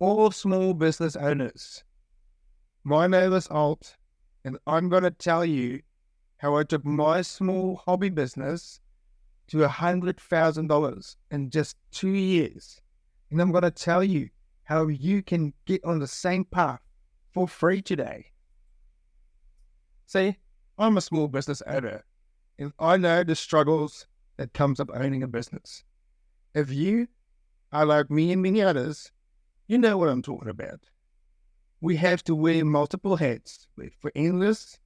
all small business owners. My name is Alt, and I'm going to tell you how I took my small hobby business to $100,000 in just 2 years. And I'm going to tell you how you can get on the same path for free today. See, I'm a small business owner, and I know the struggles that comes up owning a business. If you are like me and many others, you know what I'm talking about. We have to wear multiple hats for endless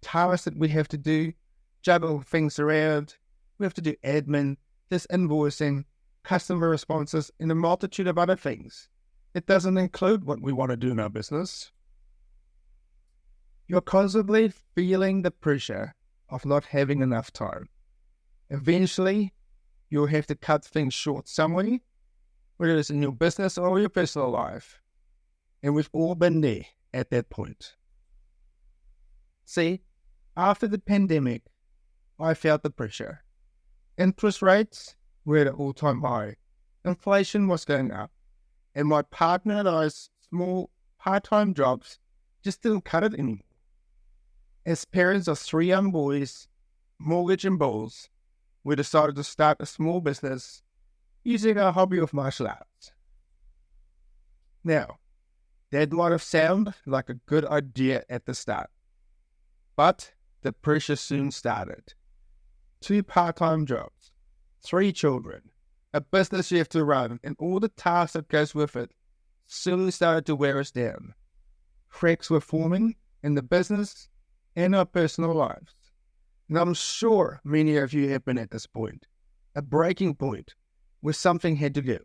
tasks that we have to do, juggle things around. We have to do admin, this invoicing, customer responses, and a multitude of other things. It doesn't include what we want to do in our business. You're constantly feeling the pressure of not having enough time. Eventually, you'll have to cut things short somewhere, whether it's in your business or your personal life. And we've all been there at that point. See, after the pandemic, I felt the pressure. Interest rates were at an all-time high. Inflation was going up. And my partner and I's small part-time jobs just didn't cut it anymore. As parents of 3 young boys, mortgage and bills, we decided to start a small business using our hobby of martial arts. Now, that might have sounded like a good idea at the start, but the pressure soon started. 2 part-time jobs, 3 children, a business you have to run, and all the tasks that goes with it soon started to wear us down. Cracks were forming in the business and our personal lives. And I'm sure many of you have been at this point, a breaking point where something had to give.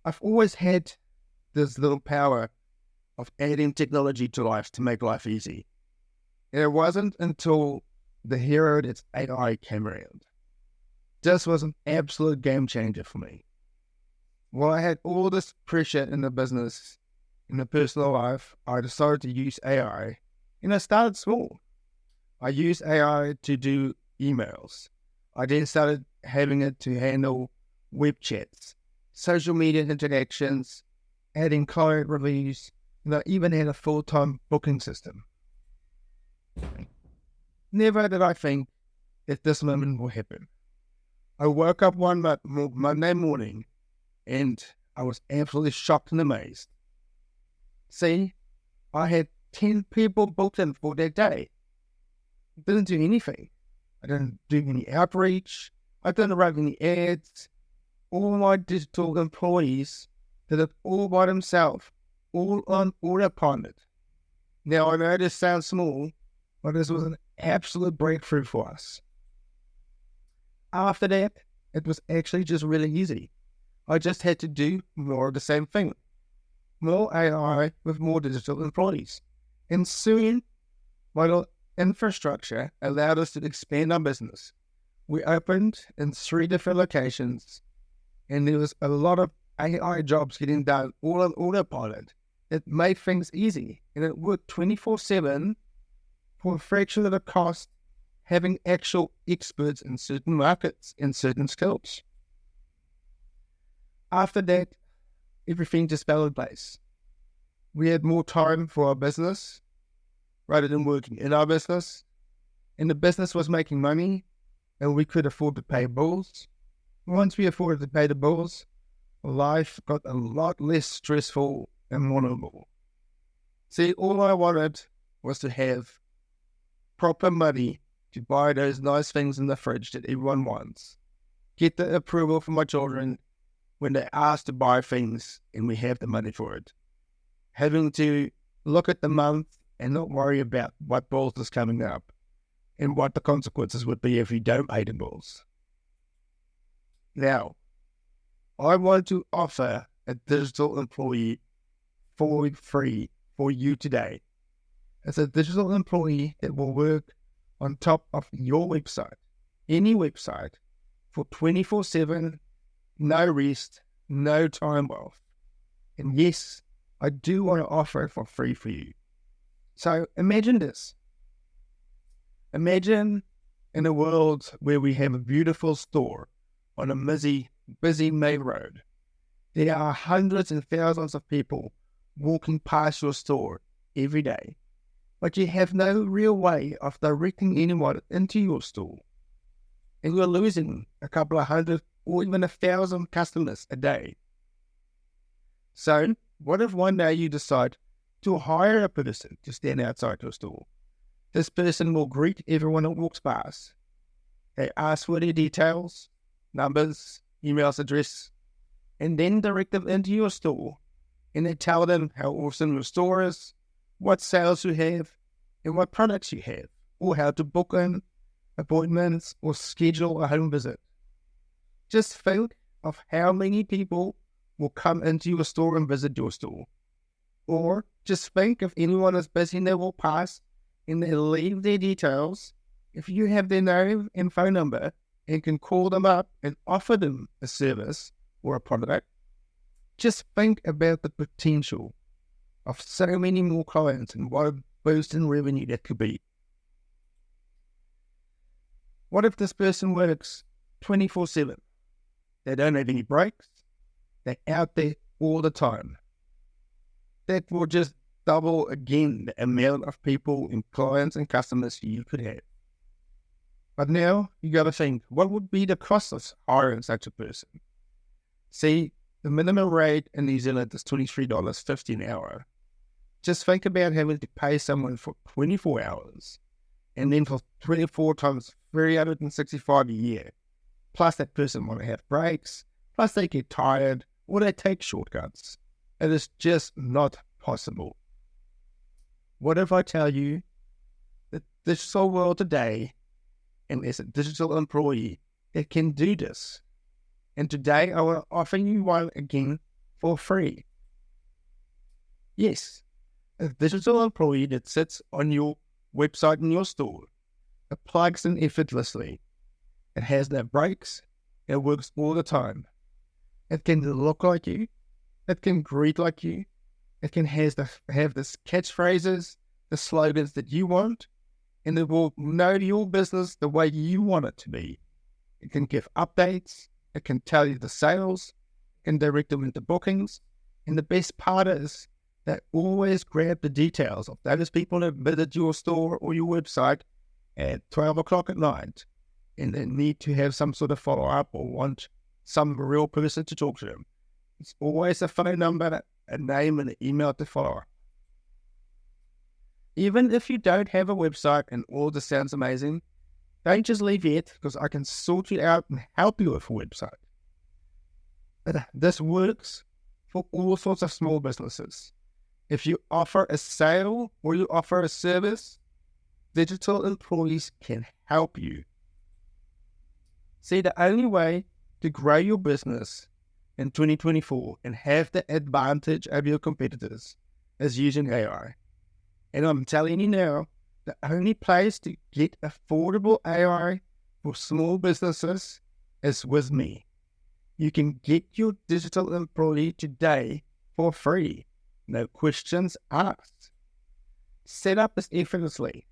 I've always had this little power of adding technology to life to make life easy. And it wasn't until the hero that's AI came around. This was an absolute game changer for me. While I had all this pressure in the business, in the personal life, I decided to use AI, and I started small. I used AI to do emails. I then started having it to handle web chats, social media interactions, adding client reviews, and I even had a full-time booking system. Never did I think that this moment will happen. I woke up one Monday morning and I was absolutely shocked and amazed. See, I had 10 people booked in for that day. I didn't do anything. I didn't do any outreach. I didn't write any ads. All my digital employees did it all by themselves, all on autopilot. Now, I know this sounds small, but this was an absolute breakthrough for us. After that, it was actually just really easy. I just had to do more of the same thing. More AI with more digital employees. And soon, my little infrastructure allowed us to expand our business. We opened in 3 different locations, and there was a lot of AI jobs getting done all on autopilot. It made things easy, and it worked 24/7 for a fraction of the cost, having actual experts in certain markets and certain skills. After that, everything just fell in place. We had more time for our business rather than working in our business, and the business was making money, and we could afford to pay bills. Once we afforded to pay the bills, life got a lot less stressful and more normal. See, all I wanted was to have proper money to buy those nice things in the fridge that everyone wants. Get the approval from my children when they ask to buy things and we have the money for it. Having to look at the month and not worry about what bills is coming up and what the consequences would be if you don't pay the bills. Now, I want to offer a digital employee for free for you today. It's a digital employee that will work on top of your website, any website, for 24/7, no rest, no time off. And yes, I do want to offer it for free for you. So imagine this. Imagine in a world where we have a beautiful store on a busy main road. There are hundreds and thousands of people walking past your store every day, but you have no real way of directing anyone into your store. And you're losing a couple of hundred or even 1,000 customers a day. So, what if one day you decide to hire a person to stand outside your store? This person will greet everyone that walks past. They ask for their details, numbers, emails, address, and then direct them into your store. And they tell them how awesome your store is, what sales you have, and what products you have, or how to book in appointments or schedule a home visit. Just think of how many people will come into your store and visit your store. Or just think if anyone is busy and they walk past and they leave their details, if you have their name and phone number and can call them up and offer them a service or a product, just think about the potential of so many more clients and what a boost in revenue that could be. What if this person works 24/7? They don't have any breaks. They're out there all the time. That will just double again the amount of people and clients and customers you could have. But now you got to think, what would be the cost of hiring such a person? See, the minimum rate in New Zealand is $23.50 an hour. Just think about having to pay someone for 24 hours and then for 24 times 365 a year. Plus that person want to have breaks, plus they get tired or they take shortcuts. It is just not possible. What if I tell you that digital world today, and there's a digital employee that can do this? And today I will offer you one again for free. Yes, a digital employee that sits on your website in your store. It plugs in effortlessly. It has no breaks. It works all the time. It can look like you. It can greet like you. It can have this catchphrases, the slogans that you want, and it will know your business the way you want it to be. It can give updates. It can tell you the sales. It can direct them into bookings. And the best part is that always grab the details of those people that visit your store or your website at 12 o'clock at night, and they need to have some sort of follow-up or want some real person to talk to them. It's always a phone number, a name, and an email to follow up. Even if you don't have a website and all this sounds amazing, don't just leave yet, because I can sort you out and help you with a website. This works for all sorts of small businesses. If you offer a sale or you offer a service, digital employees can help you. See, the only way to grow your business in 2024 and have the advantage of your competitors is using AI. And I'm telling you now, the only place to get affordable AI for small businesses is with me. You can get your digital employee today for free. No questions asked. Setup is effortlessly.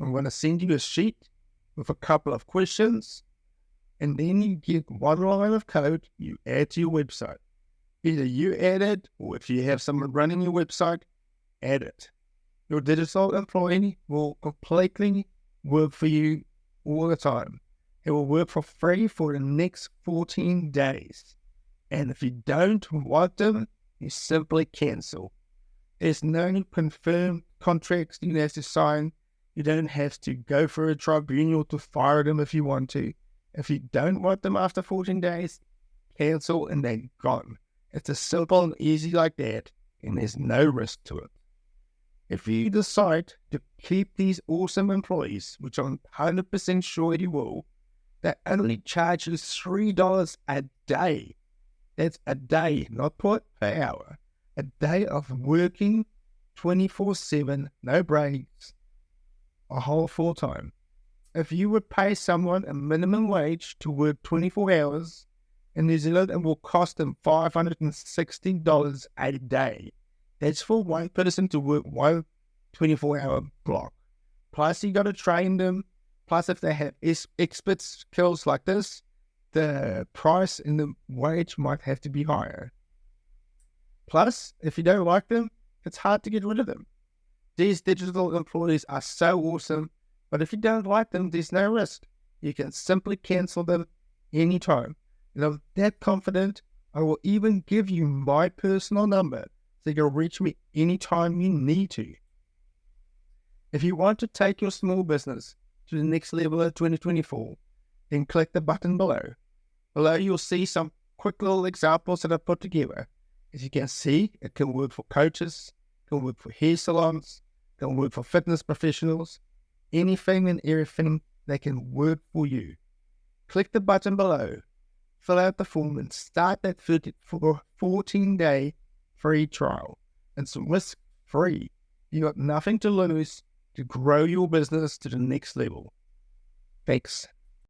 I'm going to send you a sheet with a couple of questions, and then you get one line of code you add to your website. Either you add it, or if you have someone running your website, add it. Your digital employee will completely work for you all the time. It will work for free for the next 14 days. And if you don't want them, you simply cancel. There's no confirmed contracts you have to sign. You don't have to go for a tribunal to fire them if you want to. If you don't want them after 14 days, cancel and they're gone. It's as simple and easy like that, and there's no risk to it. If you decide to keep these awesome employees, which I'm 100% sure you will, that only charges $3 a day. That's a day, not per hour. A day of working 24/7, no breaks, a whole full time. If you would pay someone a minimum wage to work 24 hours in New Zealand, it will cost them $560 a day. That's for one person to work one 24-hour block. Plus, you got to train them. Plus, if they have expert skills like this, the price and the wage might have to be higher. Plus, if you don't like them, it's hard to get rid of them. These digital employees are so awesome, but if you don't like them, there's no risk. You can simply cancel them anytime. And I'm that confident, I will even give you my personal number so you can reach me anytime you need to. If you want to take your small business to the next level in 2024, then click the button below. Below you'll see some quick little examples that I've put together. As you can see, it can work for coaches, it can work for hair salons, it can work for fitness professionals, anything and everything that can work for you. Click the button below, fill out the form and start that 14-day free trial. It's risk-free. You got nothing to lose to grow your business to the next level. Thanks.